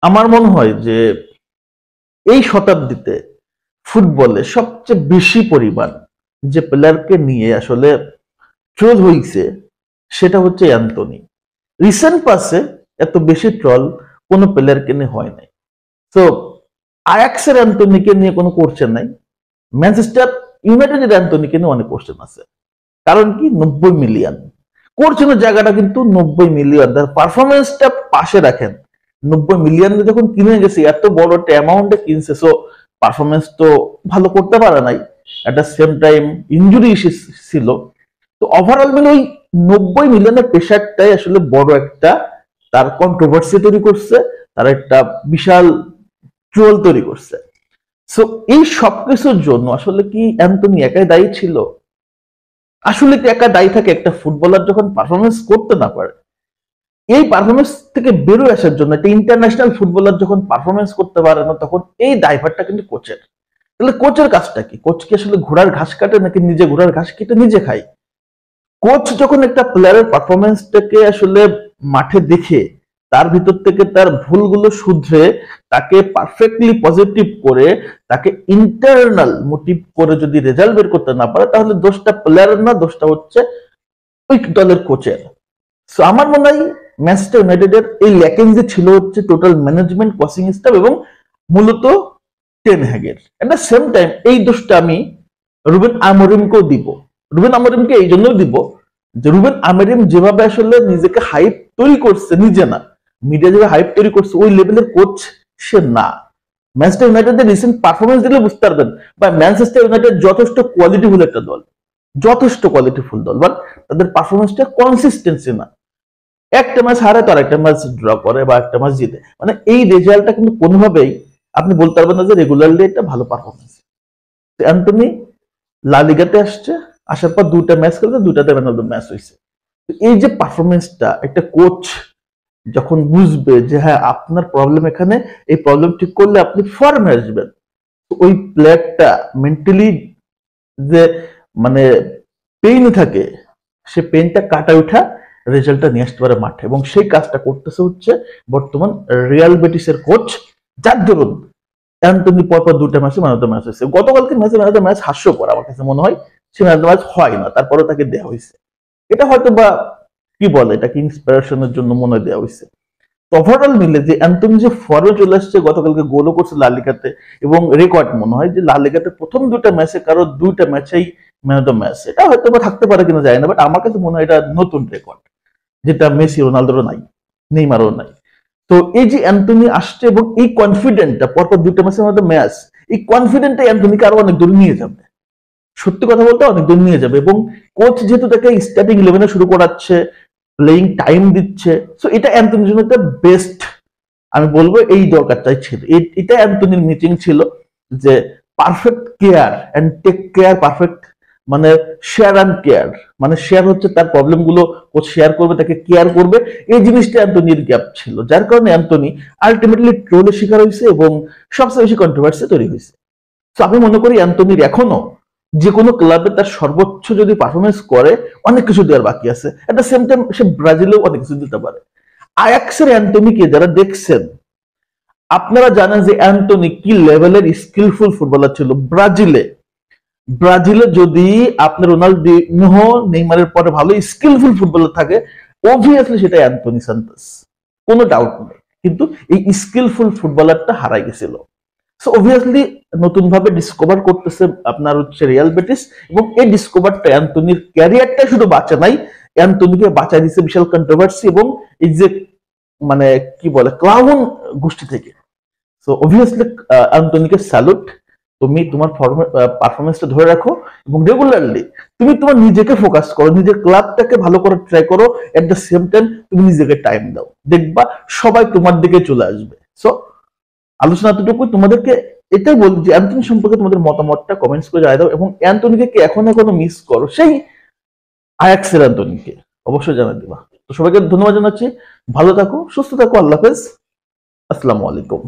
আমার মনে হয় যে এই শতাব্দীতে ফুটবলে সবচেয়ে বেশি পরিমাণ যে প্লেয়ারকে নিয়ে আসলে ট্রোল হয়েছে সেটা হচ্ছে অ্যান্টনি। রিসেন্ট পাসে এত বেশি ট্রল কোনো প্লেয়ারকে নিয়ে হয় নাই। তো আয়াক্সের অ্যান্টনিকে নিয়ে কোনো কোশ্চেন নাই, ম্যানচেস্টার ইউনাইটেডের অ্যান্টনিকে নিয়ে অনেক কোশ্চেন আছে। কারণ কি, 90 মিলিয়ন কোর্চের জায়গাটা কিন্তু 90 মিলিয়ন, তার পারফরমেন্সটা পাশে রাখেন। 90 মিলিয়ন যখন কিনে গেছে, এত বড় একটা অ্যামাউন্টে কিনছে, সো পারফরমেন্স তো ভালো করতে পারে নাই। একটা সেম টাইম ইনজুরি ছিল। তো ওভারঅল মিলে ওই 90 মিলিয়নের প্রেশারটাই আসলে বড় একটা তার কন্ট্রোভার্সি তৈরি করছে, তার একটা বিশাল ট্রোল তৈরি করছে। সো এই সবকিছুর জন্য আসলে কি অ্যান্টনি একাই দায়ী ছিল? আসলে কি একা দায়ী থাকে একটা ফুটবলার যখন পারফরমেন্স করতে না পারে? এই পারফরমেন্স থেকে বেরোয় আসার জন্য একটা ইন্টারন্যাশনাল ফুটবলার যখন পারফরমেন্স করতে পারে না, তখন এই দায়ভারটা কিন্তু কোচের। তাহলে কোচের কাজটা কি? কোচ কি আসলে ঘোড়ার ঘাস কাটে নাকি নিজে ঘোড়ার ঘাস কেটে নিজে খায়? কোচ যখন একটা প্লেয়ারের পারফরমেন্সটাকে আসলে মাঠে দেখে তার ভিতর থেকে তার ভুলগুলো শুধরে তাকে পারফেক্টলি পজিটিভ করে তাকে ইন্টারনাল মোটিভ করে যদি রেজাল্ট বের করতে না পারে, তাহলে দোষটা প্লেয়ারের না, দোষটা হচ্ছে ওই দলের কোচের। সো আমার মনে হয় ম্যানচেস্টার ইউনাইটেডের এই ল্যাকিংস ছিল হচ্ছে টোটাল ম্যানেজমেন্ট, কোচিং স্টাফ এবং মূলত টেন হ্যাগের। এট দ্য সেম টাইম এই দোষটা আমি রুবেন আমরিমকেও দিব। রুবেন আমরিমকে এই জন্যই দিব যে রুবেন আমরিম যেভাবে আসলে নিজেকে হাইপ তৈরি করছে, নিজে না, মিডিয়া যেভাবে হাইপ তৈরি করছে, ওই লেভেলের কোচ সে না। ম্যানচেস্টার ইউনাইটেডের রিসেন্ট পারফরমেন্স দিলে বুঝতে পারবেন বা ম্যানচেস্টার ইউনাইটেড যথেষ্ট কোয়ালিটিফুল একটা দল, যথেষ্ট কোয়ালিটিফুল দল, বাট তাদের পারফরমেন্সটা কনসিস্টেন্সি না। একটা ম্যাচ হারে তো আরেকটা ম্যাচ ড্র করে বা একটা ম্যাচ জিতে, মানে এই রেজাল্টটা কিন্তু কোনোভাবেই আপনি বলতে পারবেন না যে রেগুলারলি একটা ভালো পারফরমেন্স। অ্যান্টনি লা লিগাতে আসছে, আসার পর দুইটা ম্যাচ খেলতে, দুইটাতে ম্যান অফ দ্য ম্যাচ হয়েছে। এই যে পারফরমেন্সটা একটা কোচ যখন বুঝবে যে হ্যাঁ আপনার প্রবলেম এখানে, এই প্রবলেম ঠিক করলে আপনি ফর্মে আসবেন, ওই প্লেয়ারটা মেন্টালি যে মানে পেইন থাকে, সে পেইনটা কাটা উঠা রেজাল্টটা নিয়ে আসতে পারে মাঠে, এবং সেই কাজটা করতেছে হচ্ছে বর্তমান রিয়াল বেটিসের কোচ, যার দরুন অ্যান্টনি পরপর দুটা ম্যাচে ম্যান অফ দ্য ম্যাচ হয়েছে। গতকালকে ম্যাচে ম্যান অফ দ্য ম্যাচ হাস্যকর আমার কাছে মনে হয়, সে ম্যান অফ দ্য ম্যাচ হয় না, তারপরে তাকে দেওয়া হয়েছে। এটা হয়তো বা কি বলে, এটাকে ইন্সপিরেশনের জন্য মনে দেওয়া হয়েছে। ওভারঅল মিলে যে অ্যান্টনি যে ফর্মে চলে আসছে, গতকালকে গোলও করছে লা লিগাতে, এবং রেকর্ড মনে হয় যে লা লিগাতে প্রথম দুটা ম্যাচে কারো দুইটা ম্যাচেই ম্যান অফ দ্য ম্যাচ। এটা হয়তো বা থাকতে পারে কিনা যায় না, বাট আমার কাছে মনে হয় এটা নতুন রেকর্ড, যেটা মেসি রোনালদোরও নাই, নেইমারও নাই। তো এই যে অ্যান্টনি আসছে এবং এই কনফিডেন্টটা, পরপর দুইটা ম্যাচের মধ্যে ম্যাচ, এই কনফিডেন্টটা অ্যান্টনিকে আরো অনেক দূর নিয়ে যাবে, সত্যি কথা বলতে অনেক দূর নিয়ে যাবে। এবং কোচ যেহেতু তাকে স্টার্টিং ইলেভেনে শুরু করাচ্ছে, প্লেইং টাইম দিচ্ছে, সো এটা অ্যান্টনির জন্য একটা বেস্ট, আমি বলবো এই দরকারটাই ছিল। এটা অ্যান্টনির মিটিং ছিল যে perfect care and take care, perfect মানে শেয়ার অ্যান্ড কেয়ার, মানে শেয়ার হচ্ছে তার প্রবলেম গুলো কোচ শেয়ার করবে, তাকে কেয়ার করবে, এই জিনিসটা অ্যান্টনির গ্যাপ ছিল, যার কারণে অ্যান্টনি আলটিমেটলি ট্রোলের শিকার হয়েছে এবং সবচেয়ে বেশি কন্ট্রোভার্সি তৈরি হয়েছে। তো আমি মনে করি অ্যান্টনির এখনো যে কোনো ক্লাবে তার সর্বোচ্চ যদি পারফরমেন্স করে, অনেক কিছু দেওয়ার বাকি আছে। এট দ্য সেম টাইম সে ব্রাজিলেও অনেক কিছু দিতে পারে। আয়াক্সের অ্যান্টনিকে যারা দেখছেন, আপনারা জানেন যে অ্যান্টনি কি লেভেলের স্কিলফুল ফুটবলার ছিল ব্রাজিলে। ব্রাজিলে যদি আপনার রোনালদিনহো নেইমারের পরে ভালো স্কিলফুল ফুটবলার থাকে, অবভিয়াসলি সেটা অ্যান্টনি সান্টোস, কোনো ডাউট নেই। কিন্তু এই স্কিলফুল ফুটবলারটা হারাই গেছিল। সো অবভিয়াসলি নতুন ভাবে ডিসকভার করতেছে আপনার হচ্ছে রিয়াল বেটিস, এবং এই ডিসকভারটা অ্যান্টনির ক্যারিয়ারটা শুধু বাঁচা নাই, অ্যান্টনিকে বাঁচাই দিচ্ছে বিশাল কন্ট্রোভার্সি এবং এই যে মানে কি বলে ক্লাউন গোষ্ঠী থেকে। সো অবভিয়াসলি অ্যান্টনিকে স্যালুট, তুমি তোমার পারফরমেন্সটা ধরে রাখো এবং রেগুলারলি তুমি তোমার নিজেকে ফোকাস করো, নিজের ক্লাবটাকে ভালো করে ট্রাই করো, এট দ্য সেম টাইম তুমি নিজেকে টাইম দাও, দেখবা সবাই তোমার দিকে চলে আসবে। সো আলোচনা এতটুকু, তোমাদেরকে এটাই বলি যে অ্যান্টনি সম্পর্কে তোমাদের মতামতটা কমেন্টস করে জানিয়ে দাও, এবং অ্যান্টনিকে কি এখনো মিস করো, সেই আয়াক্সের অ্যান্টনিকে অবশ্যই জানিয়ে দিবা। তো সবাইকে ধন্যবাদ জানাচ্ছি, ভালো থাকো, সুস্থ থাকো, আল্লাহ হাফেজ, আসসালামু আলাইকুম।